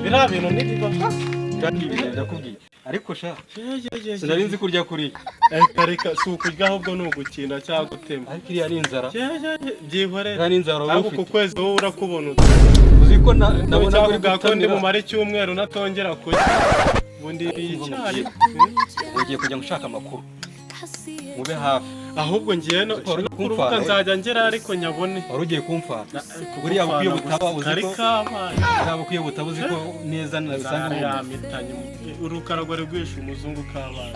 biriya bintu n'ibiba kandi ndakubwiye ariko sha sinarinzi kurya kuri reka si ukurya ahubwo ni ugukina cyangwa gutema ariko iriya ni inzara byihorera ni inzara ahubwo ku kwezi wowe urakubona uzi ko nabona kuri gakondi mu mare cyumweru natongera kurya ubundi icyayi ugiye kujya gushaka amakuru mube hafi ahubwo ngiye no kurubuga nzajya ngera ariko nyabone wari ugiye kumfata buriya bukwiye butaba uzi ko ntabwo ukwiye butaba uzi ko neza nabisanga mu yamitanye urukaragwa rwisha umuzungu kabaye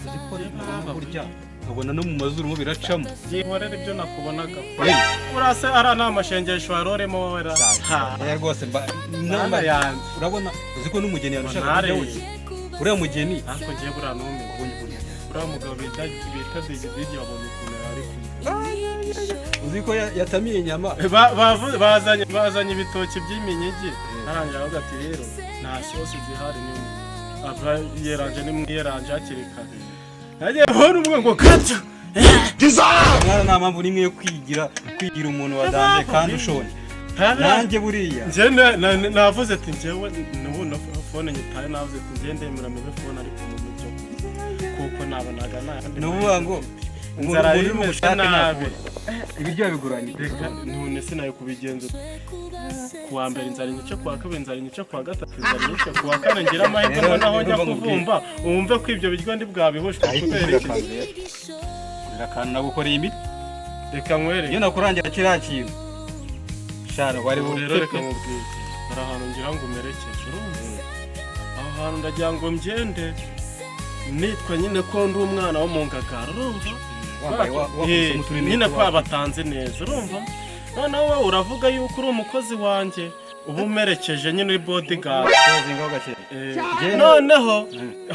uzi ko ntabwo burya nkabona no mu mazuru mu biracamo byihorera ibyo nakubonaga urase ara namashengesho waroremo wowe ra rwose nama yanjye urabona uzi ko n'umugeni yarushaka kujya wuki uriya mugeni ariko ngiye buriya n'umwe uriya mugabo bita Dizzy wabonye ukuntu yari uzi ko yatamiye inyama bazanye ibitoki by'iminigi arangira avuga ati rero nta sosi zihari yeranje nimwiyeranje hakiri kare nagiye mbona umwe ngo kata mwana nta mpamvu n'imwe yo kwigira umuntu wadanze kandi ushonje nanjye buriya navuze ati njyewe nubona fone nyitaye navuze ati njye ndemera mube fone ariko mu byo kuko nabonaga nuvuga ngo inzara y'imeze nabi ibiryo biguranye reka none sinayo kubigenza kuwa mbere inzara inyice kuwa kabiri inzara inyice kuwa gatatu inzara inyice kuwa kane ngira amahitamo naho njya kuvumba wumve ko ibyo biryo ndi bwabihushwe kubera iki kandi nagukoreye imiti reka nkwere iyo nakurangira kiriya kintu shana wari rero reka mubwire hari ahantu ngira ngo umerekeje urumva aho hantu ndagira ngo mbyende nitwa nyine ko ndi umwana wo mu ngagara urumva nyine ko abatanze neza urumva noneho wowe uravuga yuko uri umukozi wanjye uba umerekeje nyine uri bodyguard noneho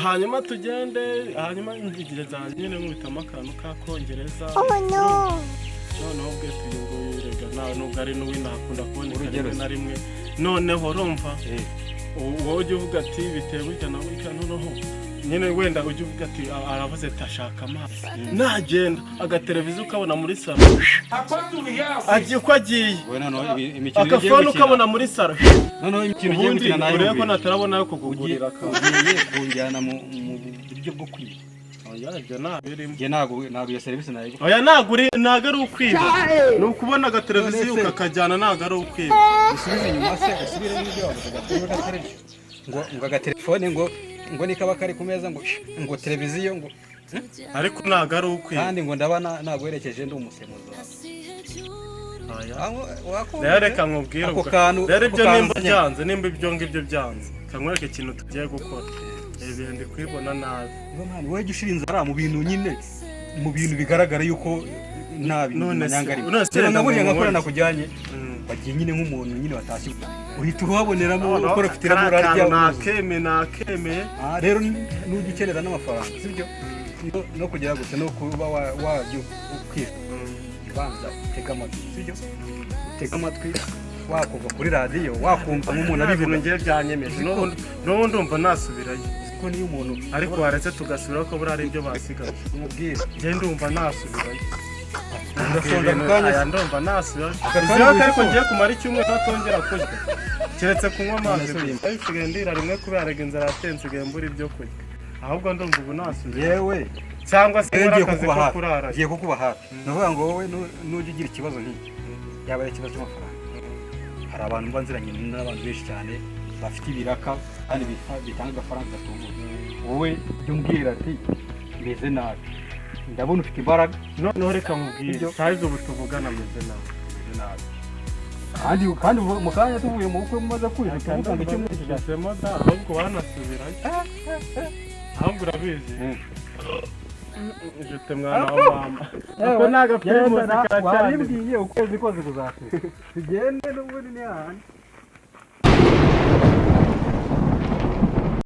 hanyuma tugende hanyuma ingigire zanjye nyine nkubitamo akantu k'akongereza noneho ubwe tuyunguye rega nubwo ari n'uwinahakunda kuboneka rimwe na rimwe noneho urumva wowe ujya uvuga ati bitewe burya na burya noneho nyine wenda ujya uvuga ati aravuze ati ashaka amazi nagenda agateleviziyo ukabona muri salo agiye uko agiye akafone ukabona muri salo noneho ikintu ugiye gukina nayo urebe ko natarabona yo kugugurira ugiye kunjyana mu buryo bwo kwiba ibyo ntabirimo njye ntabwo iyo serivisi nayo oya ntabwo ari ukwiba ni ukubona agateleviziyo ukakajyana ntabwo ari ukwiba usubize inyuma se usubire n'ibyo wavuga ngo agatelefone ngo nikaba kari ku meza ngo televiziyo ngo ariko ntabwo ari ukwiba kandi ngo ndabana naguherekeje ndi umusemuzi rero reka nkubwire rero ibyo nimba ibyo ngibyo byanze kamwereke ikintu tugiye gukora ibi ndi kwibona nabi wowe jya ushira inzara mu bintu nyine mu bintu bigaragara yuko nabi nyangari none buriya nkakora nakujyanye bagiye nyine nk'umuntu nyine watashye uhita uhaboneramo ukora ufite iramura ryawe nakemeye rero n'ujya ukenera n'amafaranga sibyo no kugira gute no kuba wajya ukwira banza utega amatwi sibyo utega amatwi wakumva kuri radiyo wakumva nk'umuntu ibintu ngiye byanyemeje n'ubundi ndumva nasubirayo ko niyo umuntu ariko waretse tugasubiraho ko buriya ari ibyo basigaje umubwire njye ndumva nasubirayo urasonda mu kanya ndumva nasubirayo iziho ko ariko ngiye kumara icyumweru ntatongera kurya keretse kunywa amazi nsigaye ndira rimwe kubera rega inzara yatenze nsigaye mbura ibyo kurya ahubwo ndumva ubu nasubirayo yewe cyangwa se nkora akazi ko kurara ngiye kukuba hafi ni ukuvuga ngo wowe nujya ugira ikibazo nk'iki yaba ari ikibazo cy'amafaranga hari abantu mba nziranye n'abantu benshi cyane bafite ibiraka kandi bitanga agafaranga gatubutse wowe jya umbwira ati meze nabi ndabona ufite imbaraga noneho reka nkubwire sayizi ubu tuvugana meze nabi kandi mu kanya tuvuye mu bukwe mumaze kwira tuvuga ngo icyo mwishyizemo da ahubwo wanasubirayo ahubwo urabizi jute mwana wa mama ako nagapirimusi karacyari wabibwiye ukwezi kose kuzasira tugende n'ubundi ni hahandi